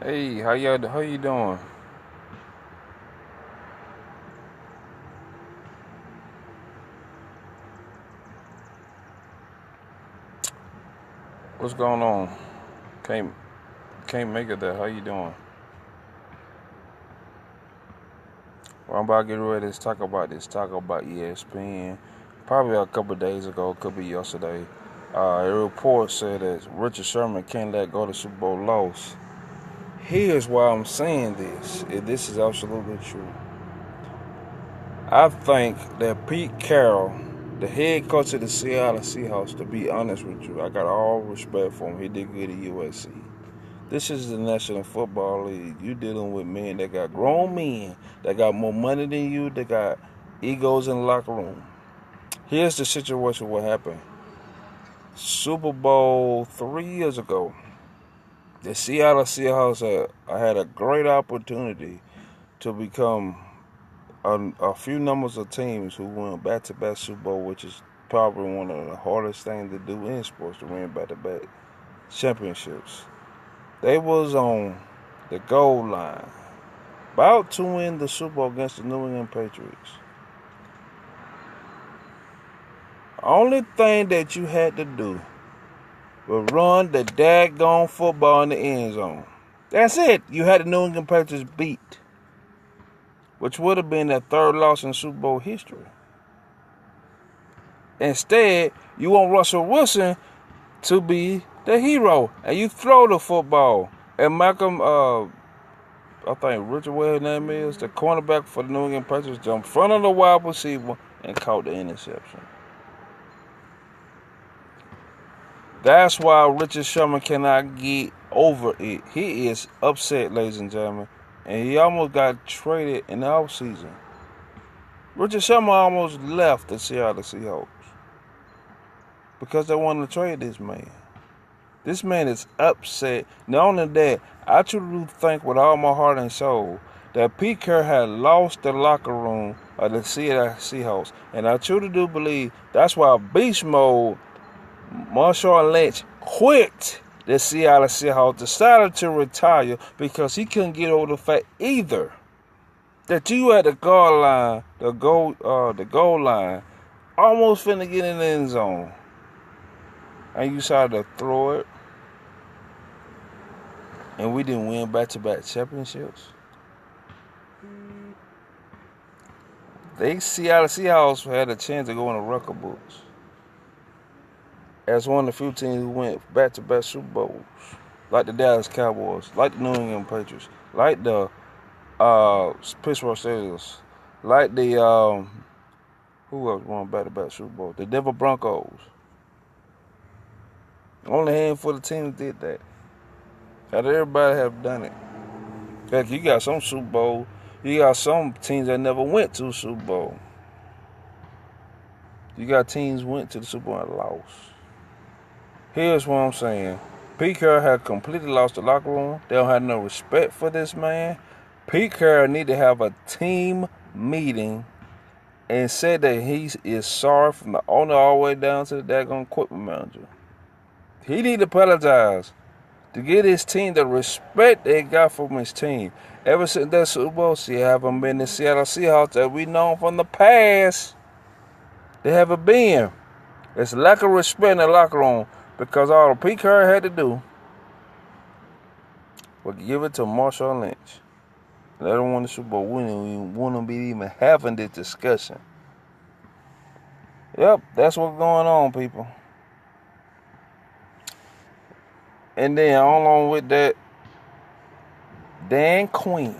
Hey, how you doing? What's going on? Can't can't make it there. How you doing? Well, I'm about to get ready to talk about this. Talk about ESPN. Probably a couple of days ago, could be yesterday. A report said that Richard Sherman can't let go of the Super Bowl loss. Here's why I'm saying this. If this is absolutely true. I think that Pete Carroll, the head coach of the Seattle Seahawks, to be honest with you, I got all respect for him. He did good at USC. This is the National Football League. You dealing with men that got grown men that got more money than you, that got egos in the locker room. Here's the situation what happened. Super Bowl 3 years ago, the Seattle Seahawks had a great opportunity to become a few numbers of teams who won back-to-back Super Bowl, which is probably one of the hardest things to do in sports, to win back-to-back championships. They was on the goal line, about to win the Super Bowl against the New England Patriots. Only thing that you had to do was run the daggone football in the end zone. That's it. You had the New England Patriots beat, which would have been their third loss in Super Bowl history. Instead, you want Russell Wilson to be the hero, and you throw the football. And Malcolm, I think Richard, where his name is, the cornerback for the New England Patriots, jumped in front of the wide receiver and caught the interception. That's why Richard Sherman cannot get over it. He is upset, ladies and gentlemen, and he almost got traded in the offseason. Richard Sherman almost left the Seattle Seahawks because they wanted to trade this man. This man is upset. Not only that, I truly think with all my heart and soul that Pete Carroll had lost the locker room of the Seattle Seahawks. And I truly do believe that's why Beast Mode, Marshawn Lynch, quit the Seattle Seahawks, decided to retire because he couldn't get over the fact either that you at the goal line, the goal line, almost finna get in the end zone, and you decided to throw it, and we didn't win back-to-back championships. The Seattle Seahawks had a chance to go in the record books as one of the few teams who went back-to-back Super Bowls, like the Dallas Cowboys, like the New England Patriots, like the Pittsburgh Steelers, like the who else won back-to-back Super Bowl? The Denver Broncos. Only a handful of teams did that. Not everybody have done it. In fact, you got some Super Bowl, you got some teams that never went to the Super Bowl. You got teams went to the Super Bowl and lost. Here's what I'm saying. Pete Carroll had completely lost the locker room. They don't have no respect for this man. Pete Carroll need to have a team meeting and said that he is sorry from the owner all the way down to the daggone equipment manager. He need to apologize to get his team the respect they got from his team. Ever since that Super Bowl, see, haven't been the Seattle Seahawks that we know from the past. They haven't been. It's lack of respect in the locker room because all Pete Carroll had to do was give it to Marshawn Lynch. Let him win the Super Bowl. We wouldn't be even having this discussion. Yep, that's what's going on, people. And then along with that, Dan Quinn,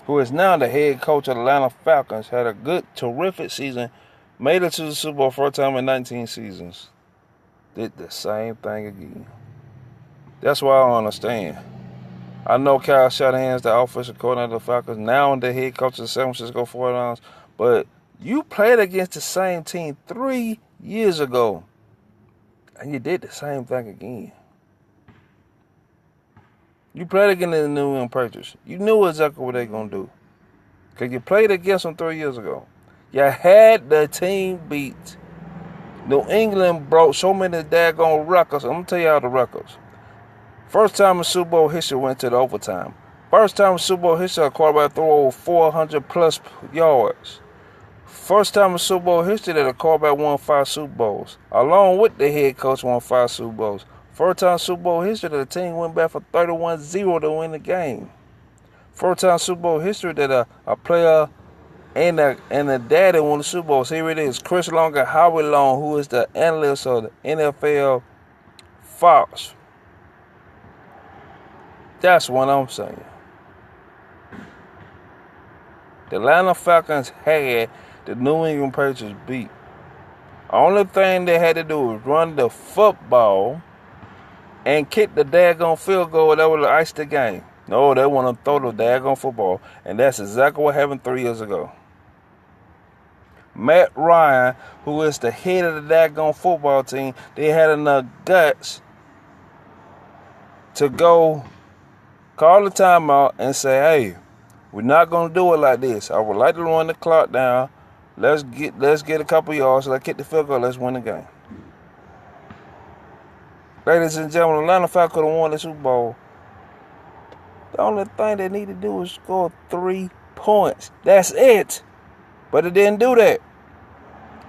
who is now the head coach of the Atlanta Falcons, had a good, terrific season, made it to the Super Bowl first time in 19 seasons. Did the same thing again. That's why I don't understand. I know Kyle Shanahan's the offensive coordinator of the Falcons, now the head coach of the San Francisco 49ers, but you played against the same team 3 years ago, and you did the same thing again. You played against the New England Patriots. You knew exactly what they were going to do. Because you played against them 3 years ago. You had the team beat. New England broke so many daggone records. I'm going to tell y'all the records. First time in Super Bowl history went to the overtime. First time in Super Bowl history, a quarterback threw over 400 plus yards. First time in Super Bowl history that a quarterback won 5 Super Bowls, along with the head coach won 5 Super Bowls. First time in Super Bowl history that a team went back for 31-0 to win the game. First time in Super Bowl history that a player and a daddy won the Super Bowls. Here it is, Chris Long and Howie Long, who is the analyst of the NFL Fox. That's what I'm saying. The Atlanta Falcons had the New England Patriots beat. Only thing they had to do was run the football and kick the daggone field goal that would have iced the game. No, they want to throw the daggone football, and that's exactly what happened 3 years ago. Matt Ryan, who is the head of the daggone football team, they had enough guts to go call the timeout and say, hey, we're not going to do it like this. I would like to run the clock down. Let's get a couple yards. Let's kick the field goal. Let's win the game. Ladies and gentlemen, Atlanta Falcons could have won the Super Bowl. The only thing they need to do is score 3 points. That's it. But it didn't do that.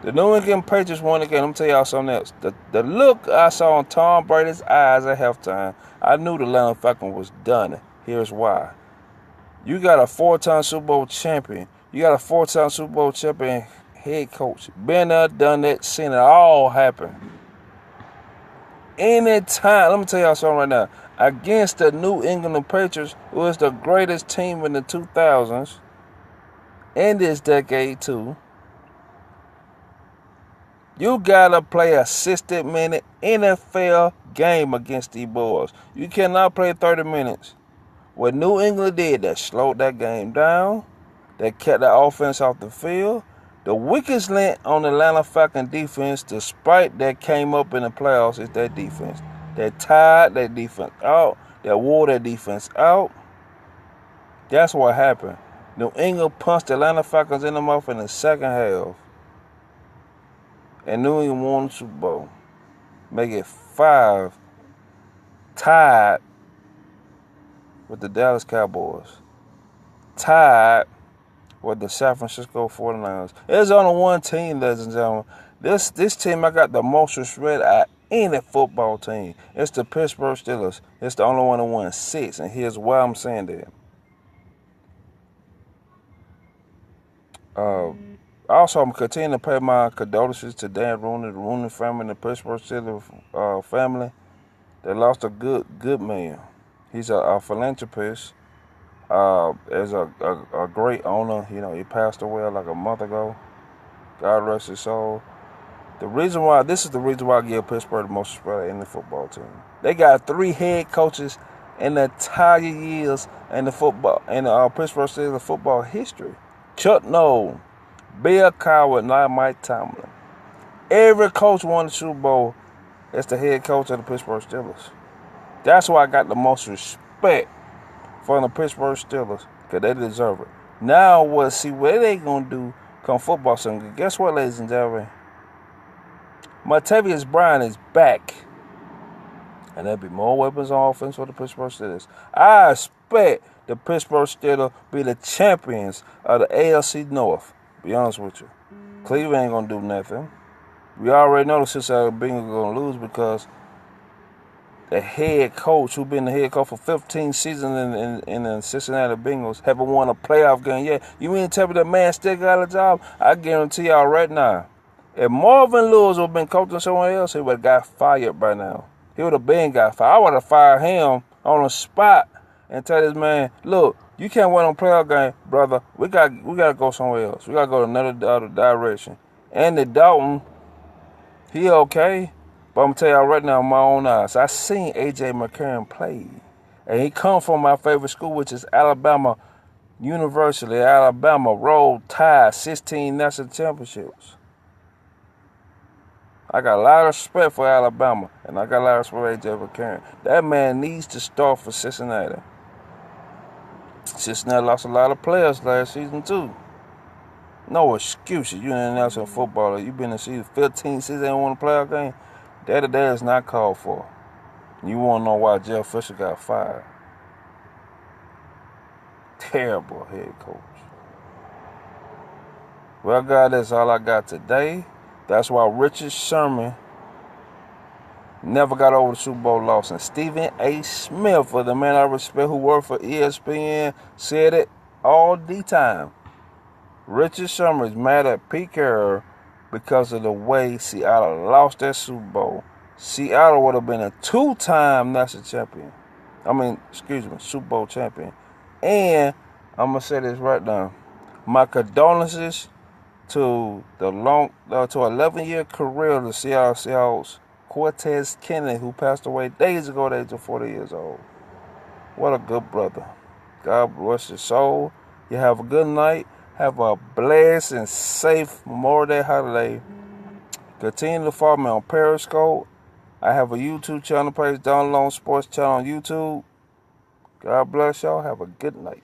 The New England Patriots won the game. Let me tell y'all something else. The look I saw in Tom Brady's eyes at halftime, I knew the Atlanta Falcons was done. Here's why. You got a 4-time Super Bowl champion. You got a 4-time Super Bowl champion head coach. Been there, done that, seen it all happen. Anytime, let me tell y'all something right now. Against the New England Patriots, who is the greatest team in the 2000s, in this decade too, you gotta play a 60-minute NFL game against these boys. You cannot play 30 minutes. What New England did, that slowed that game down, that kept the offense off the field. The weakest link on the Atlanta Falcons defense, despite that came up in the playoffs, is that defense. That tired that defense out, that wore that defense out. That's what happened. New England punched the Atlanta Falcons in the mouth in the second half. And New England won the Super Bowl. Make it 5, tied with the Dallas Cowboys. Tied with the San Francisco 49ers. There's only one team, ladies and gentlemen. This team I got the most respect at any football team. It's the Pittsburgh Steelers. It's the only one that won 6. And here's why I'm saying that. Also, I'm continuing to pay my condolences to Dan Rooney, the Rooney family, and the Pittsburgh Steelers family. They lost a good man. He's a philanthropist. As a great owner. You know, he passed away like a month ago. God rest his soul. This is the reason why I give Pittsburgh the most respect in the football team. They got 3 head coaches in the entire years in the Pittsburgh Steelers football history. Chuck Noll, Bill Cowher, and Mike Tomlin. Every coach won the Super Bowl as the head coach of the Pittsburgh Steelers. That's why I got the most respect for the Pittsburgh Steelers, because they deserve it. Now, what they going to do come football season. Guess what, ladies and gentlemen? Martavis Bryant is back. And there'll be more weapons on offense for the Pittsburgh Steelers. I expect the Pittsburgh Steelers be the champions of the AFC North. Be honest with you. Cleveland ain't going to do nothing. We already know the Cincinnati Bengals are going to lose because the head coach, who been the head coach for 15 seasons in the Cincinnati Bengals, haven't won a playoff game yet. You mean to tell me that man still got a job? I guarantee y'all right now, if Marvin Lewis would have been coaching somewhere else, he would have got fired by now. He would have been got fired. I would have fired him on the spot and tell this man, look, you can't win on playoff game, brother. We got to go somewhere else. We got to go to another other direction. Andy Dalton, he okay. But I'm going to tell y'all right now, in my own eyes, I seen A.J. McCarron play. And he come from my favorite school, which is Alabama University. Alabama Roll Tide, 16 national championships. I got a lot of respect for Alabama, and I got a lot of respect for A.J. McCarron. That man needs to start for Cincinnati. Cincinnati lost a lot of players last season, too. No excuses. You're an international footballer. You've been in season 15 seasons and won a playoff game. That is not called for. You want to know why Jeff Fisher got fired? Terrible head coach. Well, God, that's all I got today. That's why Richard Sherman never got over the Super Bowl loss. And Stephen A. Smith, for the man I respect who worked for ESPN, said it all the time. Richard Sherman is mad at Pete Carroll because of the way Seattle lost that Super Bowl. Seattle would have been a 2-time national champion. Super Bowl champion. And I'm going to say this right now. My condolences to the 11-year career of the Seattle Seahawks, Cortez Kennedy, who passed away days ago at the age of 40 years old. What a good brother. God bless your soul. You have a good night. Have a blessed and safe Memorial Day holiday. Continue to follow me on Periscope. I have a YouTube channel page, Down Long Sports channel on YouTube. God bless y'all. Have a good night.